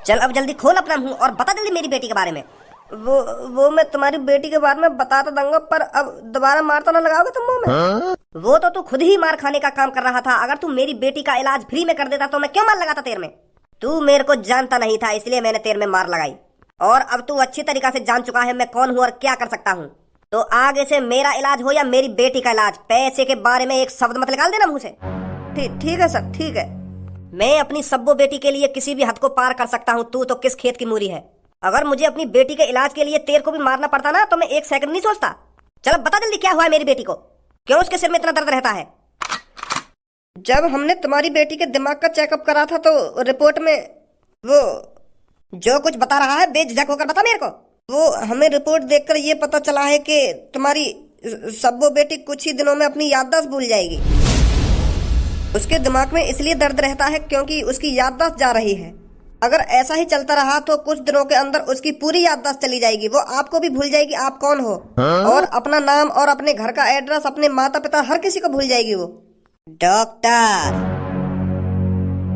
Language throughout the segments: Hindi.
चल अब जल्दी खोल अपना मुंह और बता जल्दी मेरी बेटी के बारे में। वो मैं तुम्हारी बेटी के बारे में बता तो दूंगा, पर अब दोबारा मार तो ना लगाओगे तुम मुंह में? वो तो तू खुद ही मार खाने का काम कर रहा था। अगर तू मेरी बेटी का इलाज फ्री में कर देता तो मैं क्यों मार लगाता तेरे में? तू मेरे को जानता नहीं था, इसलिए मैंने तेरे में मार लगाई। और अब तू अच्छी तरीका से जान चुका है मैं कौन हूँ और क्या कर सकता हूँ। तो आगे से मेरा इलाज हो या मेरी बेटी का इलाज, पैसे के बारे में एक शब्द मत निकाल देना मुंह से। ठीक है सर, ठीक है। मैं अपनी सब्बो बेटी के लिए किसी भी हद को पार कर सकता हूँ। तू तो किस खेत की मूरी है। अगर मुझे अपनी बेटी के इलाज के लिए तेरे को भी मारना पड़ता ना तो मैं एक सेकंड नहीं सोचता। चल बता जल्दी क्या हुआ है मेरी बेटी को, क्यों उसके सिर में इतना दर्द रहता है? जब हमने तुम्हारी बेटी के दिमाग का चेकअप करा था तो रिपोर्ट में वो जो कुछ बता रहा है बेझिझक होकर बता मेरे को। वो हमें रिपोर्ट देखकर ये पता चला है कि तुम्हारी सब्बो बेटी कुछ ही दिनों में अपनी याददाश्त भूल जाएगी। उसके दिमाग में इसलिए दर्द रहता है क्योंकि उसकी याददाश्त जा रही है। अगर ऐसा ही चलता रहा तो कुछ दिनों के अंदर उसकी पूरी याददाश्त चली जाएगी। वो आपको भी भूल जाएगी आप कौन हो, और अपना नाम और अपने घर का एड्रेस, अपने माता पिता, हर किसी को भूल जाएगी वो। डॉक्टर,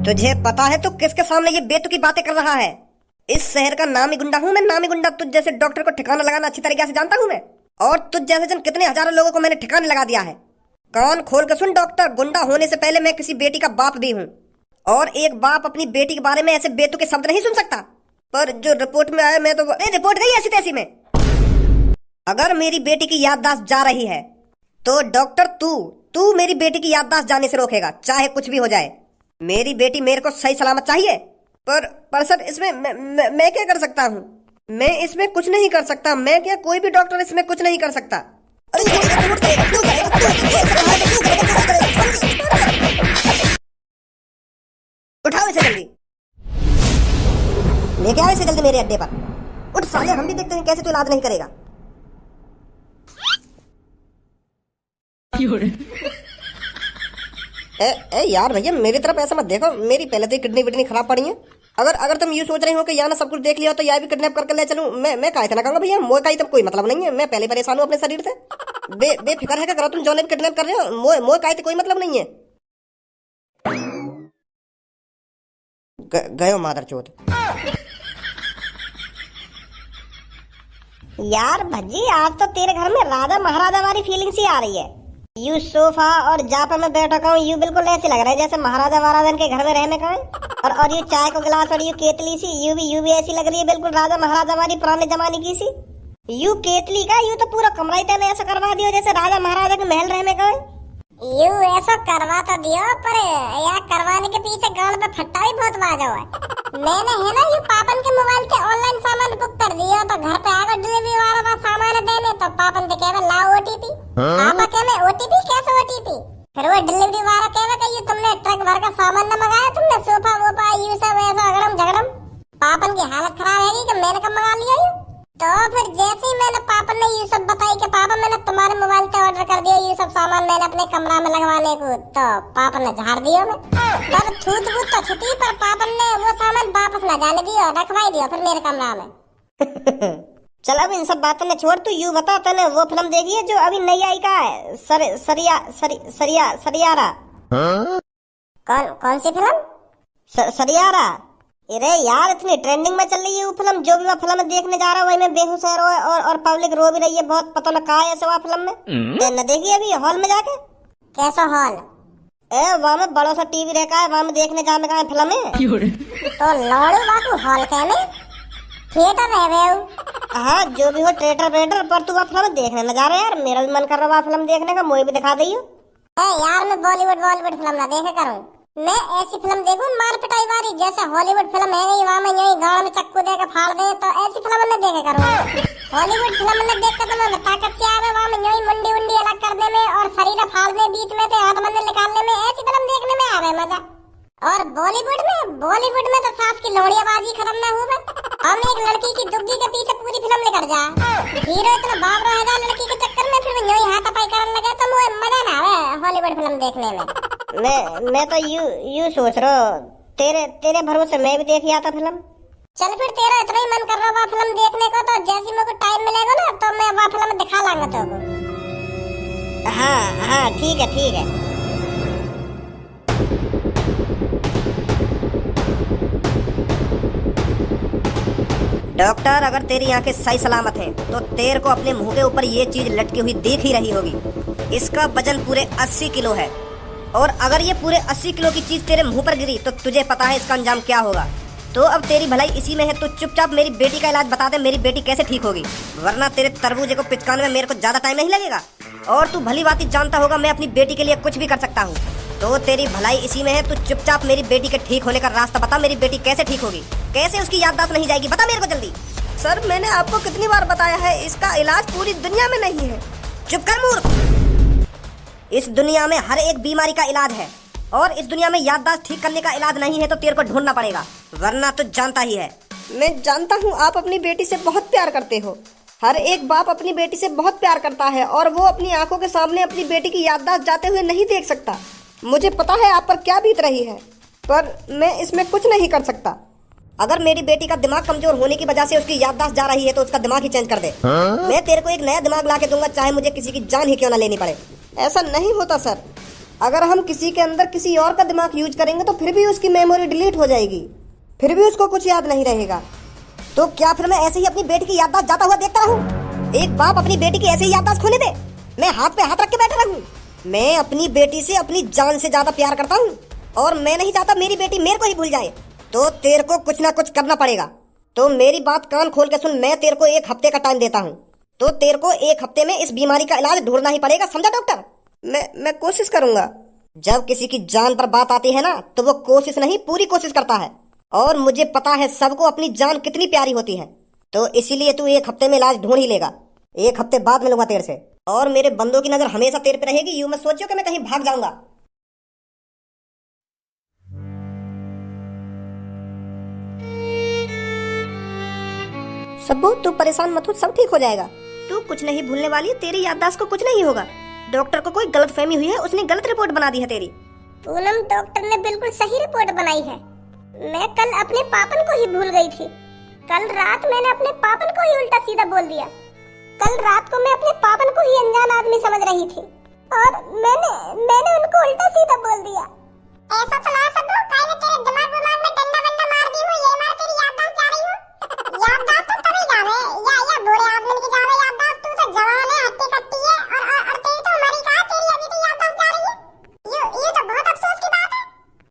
तुझे पता है तू किसके सामने ये बेतुकी बातें कर रहा है? इस शहर का नामी गुंडा हूँ मैं, नामी गुंडा। तुझ जैसे डॉक्टर को ठिकाना लगाना अच्छी तरीके से जानता हूँ मैं, और तुझ जैसे जन कितने हजारों लोगों को मैंने ठिकाने लगा दिया है। कान खोल के सुन डॉक्टर, गुंडा होने से पहले मैं किसी बेटी का बाप भी हूँ, और एक बाप अपनी बेटी के बारे में ऐसे बेतुके शब्द नहीं सुन सकता। पर जो रिपोर्ट में आया मैं तो रिपोर्ट गई ऐसी तैसी में। अगर मेरी बेटी की याददाश्त जा रही है तो डॉक्टर तू मेरी बेटी की याददाश्त जाने से रोकेगा, चाहे कुछ भी हो जाए। मेरी बेटी मेरे को सही सलामत चाहिए। पर सर इसमें मैं क्या कर सकता हूँ? मैं इसमें कुछ नहीं कर सकता। मैं क्या, कोई भी डॉक्टर इसमें कुछ नहीं कर सकता। उठाओ इसे जल्दी, लेके आओ इसे जल्दी मेरे अड्डे पर। उठ साले, हम भी देखते हैं कैसे तू इलाज नहीं करेगा। ए यार भैया, मेरी तरफ ऐसा मत देखो। मेरी पहले से किडनी विडनी खराब पड़ी है। अगर तुम ये सोच रहे हो कि यहाँ ना सब कुछ देख लिया तो यहाँ भी किडनैप करके ले चलूं, मैं काहे ना कहूँगा भैया। मोए का ही तो कोई मतलब नहीं है। मैं पहले परेशान हूँ अपने शरीर से। बेफिक्र है करो तुम जो भी किडनैप कर रहे हो। मोए का ही तो कोई मतलब नहीं है। गयो मादरचोद। यार भज्जी, आज तो तेरे घर में राजा महाराजा वाली फीलिंग सी आ रही है। यू सोफा और जापा में बैठा हूँ, यू बिल्कुल ऐसे लग रहा है जैसे महाराजा महाराजा के घर में रहने का है। और यू चाय को गिलास और यू केतली सी, यू भी ऐसी लग रही है बिल्कुल राजा महाराजा वाली पुराने जमाने की सी। यू केतली का, यू तो पूरा कमरा ही तेने ऐसा करवा दिया जैसे राजा महाराजा के महल रहने का है। यू ऐसा करवा तो दियो, पर यार करवाने के पीछे गाल पे फट्टा भी बहुत वाजा हुआ है। मैंने है ना ये पापन के मोबाइल के ऑनलाइन सामान बुक कर दिया, तो घर पे आकर डिलीवरी वाला था सामान देने, तो पापन से कह लाओ ओटीपी। पापा कह ओटीपी कैसे ओटीपी? फिर वो डिलीवरी वाला कह कि ये तुमने ट्रक भर का सामान न मंगाया, तुमने सोफा वोफा यू सब ऐसा अगड़म झगड़म। पापन की हालत खराब है कि मैंने कब मंगा लिया ये। तो फिर जैसे ही मैंने पापा ने ये सब बताई कि पापा मैंने तुम्हारे मोबाइल पे ऑर्डर कर दिया ये सब सामान मैंने अपने कमरा में लगवाने को, तो पापा ने झाड़ दिया मैं। पर थूत बूत तो छुटी, पर पापा ने वो सामान वापस न जाने दिया, रखवाई दिया फिर मेरे कमरा में। चल अब इन सब बातों ने छोड़, तू यू बता तूने वो फिल्म देखी है जो अभी नई आई का है, सरियारा? कौन सी फिल्म? सरियारा। अरे यार इतनी ट्रेंडिंग में चल रही है वो फिल्म। जो भी वो फिल्म देखने जा रहा है वही में बेहोश है और पब्लिक रो भी रही है बहुत। पता न कहा है ऐसे वहाँ फिल्म में न देखी अभी हॉल में जाके? कैसा हॉल? वहाँ में बड़ा सा टीवी रखा है, वहाँ में देखने जाने का फिल्म है। तो लौड़ू बाकू हॉल कहने थिएटर है वे। हाँ जो भी हो थिएटर, पर तू वहाँ फिल्म देखने न जा रहा यार। मेरा भी मन कर रहा वहाँ फिल्म देखने का, मुझे भी दिखा दी। यार मैं बॉलीवुड फिल्म ना देखे करूँ। मैं ऐसी फिल्म देखूं मार पिटाई वाली, जैसे हॉलीवुड फिल्म है वहाँ में यही गाड़ में चक्कू देकर फाड़ दे, तो ऐसी फिल्म न देखे करूँ। हॉलीवुड फिल्म न देख कर तो मैं ताकत से आवे वहाँ में यही मुंडी उंडी अलग करने में और शरीर फाड़ने बीच में से हाथ बंदे निकालने में, ऐसी फिल्म देखने में आवे मजा। और बॉलीवुड में तो सास की लोड़ियाबाजी खत्म ना हुआ। हम एक लड़की की दुग्गी के पीछे पूरी फिल्म निकल जा, हीरो इतना भाग रहा है लड़की के चक्कर में, फिर यही हाथापाई करने लगे, तो मुझे मजा ना आवे हॉलीवुड फिल्म देखने में। मैं तो यू सोच रहा हूँ तेरे भरोसे मैं भी देख आता फिल्म। चल फिर तेरा इतना ही मन कर रहा है फिल्म देखने को, तो जैसे मेरे को टाइम मिलेगा ना तो मैं वहाँ फिल्म दिखा लाऊंगा तेरे को। हाँ ठीक है। डॉक्टर, अगर तेरी आंखें सही सलामत हैं तो तेरे को अपने मुंह के ऊपर ये चीज लटकी हुई दिख ही रही होगी। इसका वजन पूरे 80 किलो है और अगर ये पूरे 80 किलो की चीज तेरे मुंह पर गिरी तो तुझे पता है इसका अंजाम क्या होगा। तो अब तेरी भलाई इसी में है, तो चुपचाप मेरी बेटी का इलाज बता दे, मेरी बेटी कैसे ठीक होगी, वरना तेरे तरबूजे को पिचकाने में मेरे को ज्यादा टाइम नहीं लगेगा। और तू भली बात जानता होगा मैं अपनी बेटी के लिए कुछ भी कर सकता हूँ। तो तेरी भलाई इसी में है, तू चुपचाप मेरी बेटी के ठीक होने का रास्ता बता। मेरी बेटी कैसे ठीक होगी, कैसे उसकी याददाश्त नहीं जाएगी, बता मेरे को जल्दी। सर, मैंने आपको कितनी बार बताया है, इसका इलाज पूरी दुनिया में नहीं है। चुप कर मूर्ख। इस दुनिया में हर एक बीमारी का इलाज है और इस दुनिया में याददाश्त ठीक करने का इलाज नहीं है, तो तेरे को ढूंढना पड़ेगा, वरना तो जानता ही है। मैं जानता हूँ आप अपनी बेटी से बहुत प्यार करते हो। हर एक बाप अपनी बेटी से बहुत प्यार करता है और वो अपनी आंखों के सामने अपनी बेटी की याददाश्त जाते हुए नहीं देख सकता। मुझे पता है आप पर क्या बीत रही है, पर मैं इसमें कुछ नहीं कर सकता। अगर मेरी बेटी का दिमाग कमजोर होने की वजह से उसकी याददाश्त जा रही है तो उसका दिमाग ही चेंज कर दे। मैं तेरे को एक नया दिमाग ला के दूंगा, चाहे मुझे किसी की जान ही क्यों ना लेनी पड़े। ऐसा नहीं होता सर। अगर हम किसी के अंदर किसी और का दिमाग यूज करेंगे तो फिर भी उसकी मेमोरी डिलीट हो जाएगी, फिर भी उसको कुछ याद नहीं रहेगा। तो क्या फिर मैं ऐसे ही अपनी बेटी की याददाश्त जाता हुआ देखता रहूं? एक बाप अपनी बेटी की ऐसे ही याददाश्त खोने दे? मैं हाथ पे हाथ रख के बैठा रहूं? मैं अपनी बेटी से अपनी जान से ज्यादा प्यार करता हूँ और मैं नहीं चाहता मेरी बेटी मेरे को ही भूल जाए। तो तेरे को कुछ ना कुछ करना पड़ेगा। तो मेरी बात कान खोल के सुन, मैं तेरे को 1 हफ्ते का टाइम देता हूँ। तो तेरे को 1 हफ्ते में इस बीमारी का इलाज ढूंढना ही पड़ेगा, समझा डॉक्टर? मैं कोशिश करूंगा। जब किसी की जान पर बात आती है ना तो वो कोशिश नहीं पूरी कोशिश करता है, और मुझे पता है सबको अपनी जान कितनी प्यारी होती है। तो इसीलिए तू 1 हफ्ते में इलाज ढूंढ ही लेगा। 1 हफ्ते बाद मिलूंगा तेरे से और मेरे बंदों की नजर हमेशा तेरे पे रहेगी। यूं मत सोचियो कि मैं कहीं भाग जाऊंगा। सब्बू, तू परेशान मत हो, सब ठीक हो जाएगा। तू कुछ नहीं भूलने वाली, तेरी याददाश्त को कुछ नहीं होगा। डॉक्टर को कोई गलतफहमी हुई है, उसने गलत रिपोर्ट बना दी है तेरी। पूनम, डॉक्टर ने बिल्कुल सही रिपोर्ट बनाई है। मैं कल अपने पापन को ही भूल गई थी। कल रात मैंने अपने पापन को ही उल्टा सीधा बोल दिया। कल रात को मैं अपने पापन को ही अनजान आदमी समझ रही थी और मैंने उनको उल्टा सीधा बोल दिया। ऐसा तो ना सब लोग कहीं तेरे दिमाग में डंडा वंडा मार दी हो, ये मार तेरी याददाश्त जा रही हो। याददाश्त तो तभी जावे या बूढ़े आदमी की जावे याददाश्त। तू तो जवान है, हट्टी कट्टी है और तेरी तो उम्र ही कहां, तेरी अभी तो याददाश्त जा रही है। ये तो बहुत अफसोस की बात है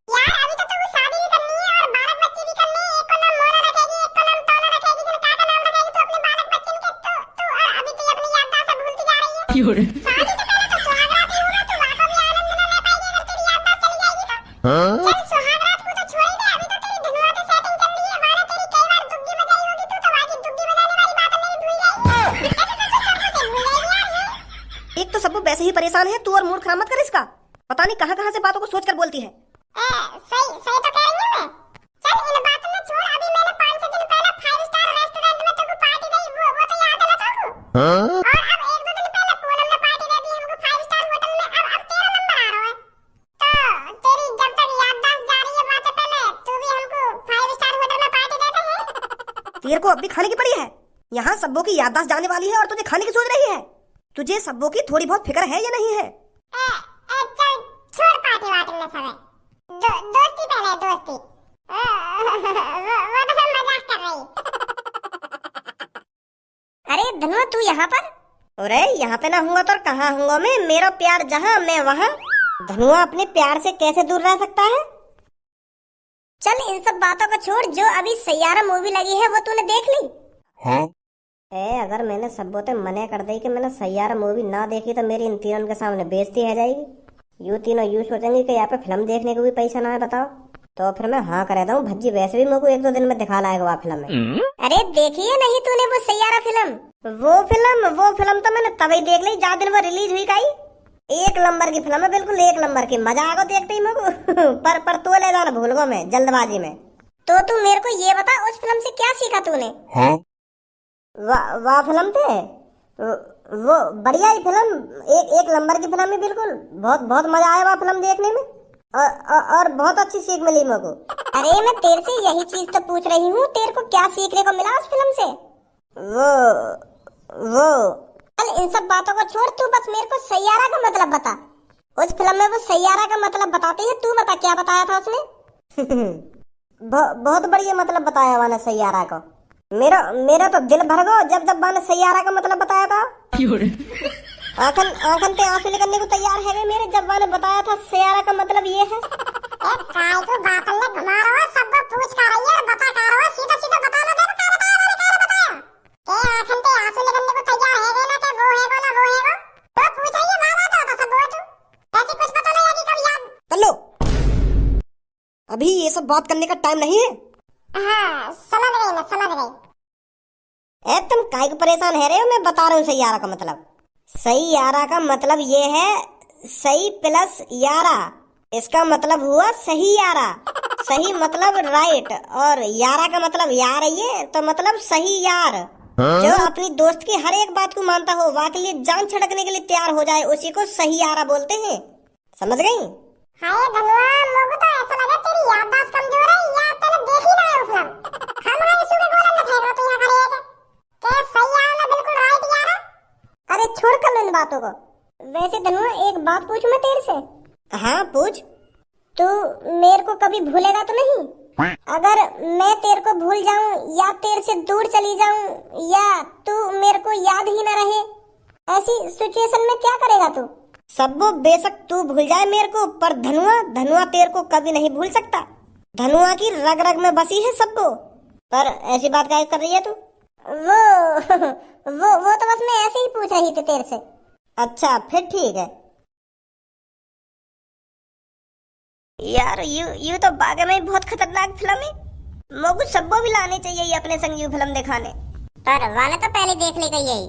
यार। अभी तो तू शादी भी करनी है और बालक बच्चे भी करने हैं। एक को नाम मोना रखेगी, एक को नाम तोना रखेगी, फिर का नाम रखेगी तो अपने बालक बच्चन के। तो और अभी तो अपनी याददाश्त भूलती जा रही है। शादी से पहले तो सुहागरात ही होगा, तो वहां भी आनंद न ले पाएगी अगर तेरी याददाश्त चली जाएगी तो। चल सुहागरात को तो छोड़ ही दे, अभी तो तेरी धनुआ तो सेटिंग चल रही है। वहां तेरी कई बार दुग्गी बजाई होगी, तू तो वहां की दुग्गी बजाने वाली बात नहीं भूल जाएगी। ऐसे तो सब से भूल जाएगी यार ये। एक तो सब वैसे ही परेशान है, तू और मूड खराब मत कर इसका। पता नहीं कहां से बातों को सोच कर बोलती है। सही तो कह रही हूं मैं। चल इन बातों में छोड़, अभी मैंने 5-6 दिन पहले 5 स्टार रेस्टोरेंट में तेको पार्टी दी, वो तो याद है ना तेको? और अब 1-2 दिन पहले पूनम ने पार्टी दे दी हमको 5 स्टार होटल में। अब तेरा नंबर आ रहा है। तो तेरी जब तक याददाश्त जा रही है बातें, पहले तू भी हमको 5 स्टार होटल में पार्टी दे दे। तेरे को अब भी खाने की पड़ी है। यहाँ सब्बों की याददाश्त जाने वाली है और तुझे खाने की सोच रही है। तुझे सब्बों की थोड़ी बहुत फिक्र है या नहीं है? चल छोड़ पार्टी वार्टी में समय। दोस्ती पहले दोस्ती। वो तो हम मजाक कर रही। अरे धनुआ, तू यहाँ पर? अरे यहाँ पे ना हूँगा तो कहाँ हूँगा मैं? मेरा प्यार जहाँ मैं वहाँ। धनुआ अपने प्यार से कैसे दूर रह सकता है? चल इन सब बातों को छोड़, जो अभी सैयारा मूवी लगी है वो तूने देख ली? हाँ? अगर मैंने सबको तो मना कर दी कि मैंने सैयारा मूवी ना देखी तो मेरी इन तीनों के सामने बेइज्जती हो जाएगी। यू तीनों यूं सोचेंगे कि यहाँ पे फिल्म देखने को भी पैसा ना है, बताओ। तो फिर मैं हाँ कर दूँ। भज्जी वैसे भी मेरे को 1-2 दिन में दिखा लाएगा वहाँ फिल्म में। अरे देखी है नहीं तूने वो सैयारा फिल्म? वो फिल्म तो मैंने तभी देख ली जहाँ दिन वो रिलीज हुई। काई 1 नंबर की फिल्म है, बिल्कुल 1 नंबर की। मजा आएगा देखते ही मेरे को। पर तो ले जाना भूल गो मैं जल्दबाजी में। तो तू मेरे को ये बता, उस फिल्म से क्या सीखा तूने? हाँ? वाह फिल्म थे वो, बढ़िया ही फिल्म, एक नंबर की फिल्म है बिल्कुल। बहुत मजा आया वह फिल्म देखने में और बहुत अच्छी सीख मिली मेरे को। अरे मैं तेरे से यही चीज तो पूछ रही हूँ, तेरे को क्या सीखने को मिला उस फिल्म से? वो चल इन सब बातों को छोड़, तू बस मेरे को सैयारा का मतलब बता। उस फिल्म में वो सैयारा का मतलब बताते हैं, तू बता क्या बताया था उसने? बहुत बढ़िया मतलब बताया मैंने सैयारा को। मेरा मेरा तो दिल भर गो जब जब मैंने सैयारा का मतलब बताया था। आखन आखन ते आंसू निकलने को तैयार है वे मेरे, जब मैंने बताया था सैयारा का मतलब ये है। काय को बातल ने घुमा रहा हो, सबको पूछ कर रही है और बता कर रहा हो, सीधा सीधा बता ना, देना क्या बताया मैंने, क्या बताया के आखन ते आंसू निकलने को तैयार है वे ना, के वो है वो ना वो है वो, तो पूछ रही है वाह वाह, तो सब वो तू ऐसी कुछ पता नहीं आती कब याद कर लो, अभी ये सब बात करने का टाइम नहीं है। हाँ समझ गई मैं, समझ गई। ए तुम काहे को परेशान है रहे हो, मैं बता रहा हूँ सैयारा का मतलब। सैयारा का मतलब ये है सही प्लस यारा, इसका मतलब हुआ सही यारा। सही मतलब राइट, और यारा का मतलब यार ये तो मतलब सही यार। जो अपनी दोस्त की हर एक बात को मानता हो, वहाँ के लिए जान छिड़कने के लिए तैयार हो जाए, उसी को सही यारा बोलते हैं। समझ गई? हाय धनुआ, मुझे तो ऐसा लगा तेरी याददाश्त कमजोर है, या तूने देख ही ना है फिल्म। हम लोग इसी के गोले में फेंक रहे तू यहाँ खड़े है के सही यार ना बिल्कुल राइट यार। अरे छोड़ कर इन बातों को। वैसे धनुआ एक बात पूछूं मैं तेरे से? हाँ पूछ। तू मेरे को कभी भूलेगा तो नहीं? अगर मैं तेरे को भूल जाऊं या तेरे से दूर चली जाऊं या तू मेरे को याद ही ना रहे, ऐसी सिचुएशन में क्या करेगा तू? सबो बेशक तू भूल जाए मेरे को, पर धनुआ तेरे को कभी नहीं भूल सकता। धनुआ की रग रग में बसी है सबो। पर ऐसी बात क्या कर रही है तू? वो तो बस मैं ऐसे ही पूछ रही थी तेरे से। अच्छा फिर ठीक है यार। यू तो बागे में बहुत खतरनाक फिल्म है, मोगू सबको भी लाने चाहिए ये अपने संग यू फिल्म दिखाने। पर वाले तो पहले देख ली गई यही।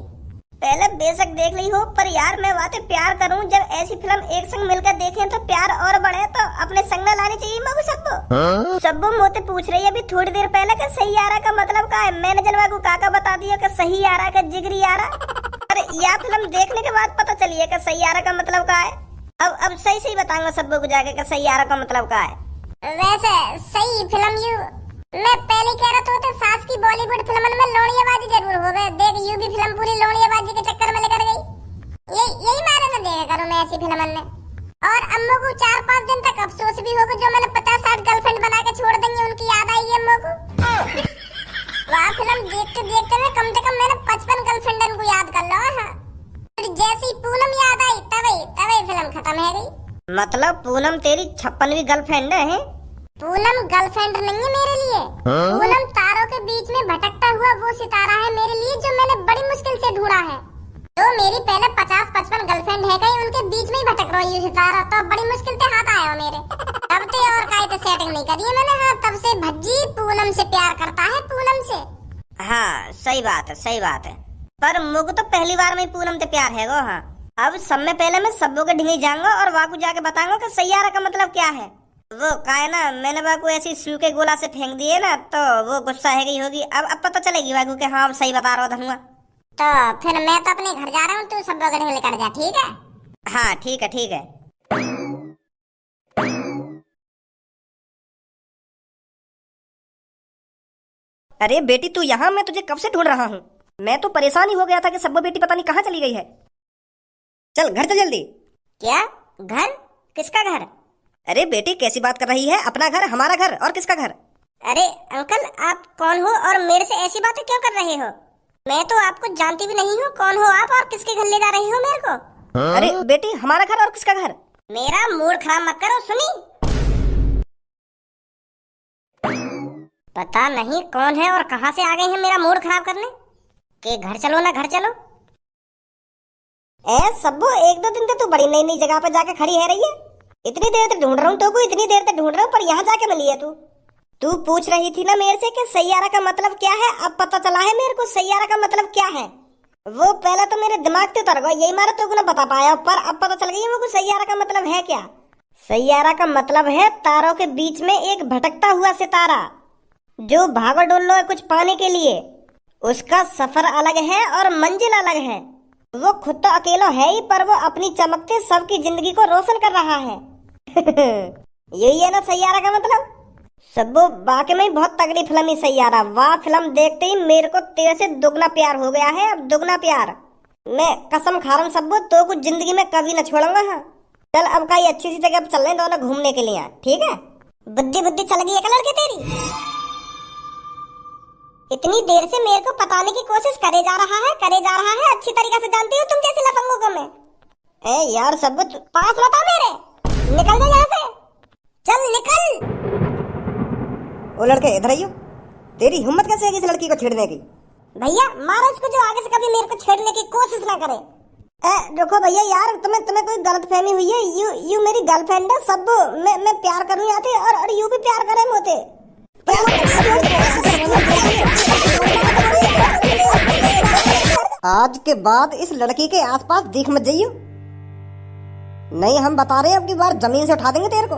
पहले बेशक देख ली हो, पर यार मैं बातें प्यार करूं, जब ऐसी फिल्म एक संग मिलकर देखें तो प्यार और बढ़े, तो अपने संग में लानी चाहिए मोगू सबको। सबको मोते पूछ रही है अभी थोड़ी देर पहले कि सही यारा का मतलब क्या है। मैंने जनवा को काका बता दिया कि सही यारा का जिगरी यारा। अरे यह फिल्म देखने के बाद पता चली है कि सही यारा का मतलब क्या है। अब सही बताऊंगा सबको को जाके कि सही यारा का मतलब क्या है। वैसे सही फिल्म यू मैं पहले कह रहा था, सास की बॉलीवुड फिल्म में लोड़ियाबाजी जरूर हो गए। देख यू भी फिल्म पूरी लोड़ियाबाजी के चक्कर में लेकर गई। यही मारे ना देखा करूं मैं ऐसी फिल्म में। और अम्मू को 4-5 दिन तक अफसोस भी होगा, जो मैंने 50-60 गर्लफ्रेंड बना के छोड़ देंगे उनकी याद आएगी अम्मू को। वहाँ फिल्म देखते देखते में कम से कम मैंने 55 गर्लफ्रेंड को याद कर लो। हाँ जैसी पूनम याद आई तभी फिल्म खत्म है गई। मतलब पूनम तेरी 56वीं गर्लफ्रेंड है? पूनम गर्लफ्रेंड नहीं है मेरे लिए। पूनम तारों के बीच में भटकता हुआ वो सितारा है मेरे लिए, जो मैंने बड़ी मुश्किल से ढूंढा है। तो मेरी पहले 50-55 गर्लफ्रेंड है गई, उनके बीच में ही भटक रही है सितारा, तो बड़ी मुश्किल से हाथ आया मेरे। तब से और काहे तो सेटिंग नहीं करी है मैंने। हाँ तब से भज्जी पूनम से प्यार करता है, पूनम से। हाँ सही बात है। पर मुझको तो पहली बार में पूनम से प्यार है वो। हाँ अब सब में पहले मैं सबों के ढिंगी जाऊंगा और वाकू जाके बताऊंगा कि सैयारा का मतलब क्या है। वो का है ना, मैंने वाकू ऐसी सूखे गोला से फेंक दिए ना, तो वो गुस्सा है गई होगी। अब पता चलेगी वाकू के हाँ सही बता रहा धनुआ। तो फिर मैं तो अपने घर जा रहा हूँ, तू सबों के ढिंगी लेकर जा, ठीक है? हाँ ठीक है। अरे बेटी तू यहाँ, मैं तुझे कब से ढूंढ रहा हूँ। मैं तो परेशान ही हो गया था कि सब्बो बेटी पता नहीं कहाँ चली गई है। चल घर चल जल्दी। क्या घर? किसका घर? अरे बेटी कैसी बात कर रही है, अपना घर, हमारा घर, और किसका घर? अरे अंकल आप कौन हो और मेरे से ऐसी बातें क्यों कर रहे हो? मैं तो आपको जानती भी नहीं हूँ, कौन हो आप और किसके घर ले जा रहे हो मेरे को? अरे बेटी हमारा घर और किसका घर? मेरा मूड खराब मत करो, सुनी। पता नहीं कौन है और कहां से आ गए हैं मेरा मूड खराब करने। के घर चलो ना, घर चलो। ए सब्बो, 1-2 दिन से तू बड़ी नई जगह पर जाके खड़ी है रही है। इतनी देर तक ढूंढ रहा हूँ तो को, इतनी देर तक ढूंढ रहा हूँ, पर यहाँ जाके मिली है तू पूछ रही थी ना मेरे से कि सैयारा का मतलब क्या है। अब पता चला है मेरे को सैयारा का मतलब क्या है। वो पहले तो मेरे दिमाग से उतर गया, यही मारा तो को ना बता पाया, पर अब पता चल गई मेरे को सैयारा का मतलब है क्या। सैयारा का मतलब है तारों के बीच में एक भटकता हुआ सितारा, जो भागो डोल है कुछ पाने के लिए। उसका सफर अलग है और मंजिल अलग है। वो खुद तो अकेला है ही, पर वो अपनी चमक से सबकी जिंदगी को रोशन कर रहा है। यही है ना सैयारा का मतलब। सबो बाकी में बहुत तगड़ी फिल्म ही सैयारा। वाह फिल्म देखते ही मेरे को तेरे से दुगना प्यार हो गया है, अब दुगना प्यार। मैं कसम खा रहा हूँ सबो, तो कुछ जिंदगी में कभी न छोड़ूंगा। हाँ चल अब कहीं अच्छी सी जगह चल रहे दोनों घूमने के लिए, ठीक है? बुद्धि चल गई है कलर की तेरी। इतनी देर से मेरे को पटाने की कोशिश करे जा रहा है। अच्छी तरीके से जानती हूँ तुम जैसे लफंगों को मैं। ए यार सबूत पास बता मेरे, निकल जा यहाँ से, चल निकल। ओ लड़के इधर आइयो। तेरी हिम्मत कैसे है इस लड़की को छेड़ने की? भैया मारो इसको, जो आगे से कभी मेरे को छेड़ने की कोशिश ना करे। देखो भैया यार, तुम्हें कोई गलतफहमी हुई है। यू मेरी गर्लफ्रेंड है। सब मैं प्यार करने आती और यू भी प्यार करे मुझे। आज के बाद इस लड़की के आसपास दिख मत जाइयो, नहीं हम बता रहे हैं अब की बार जमीन से उठा देंगे तेरे को।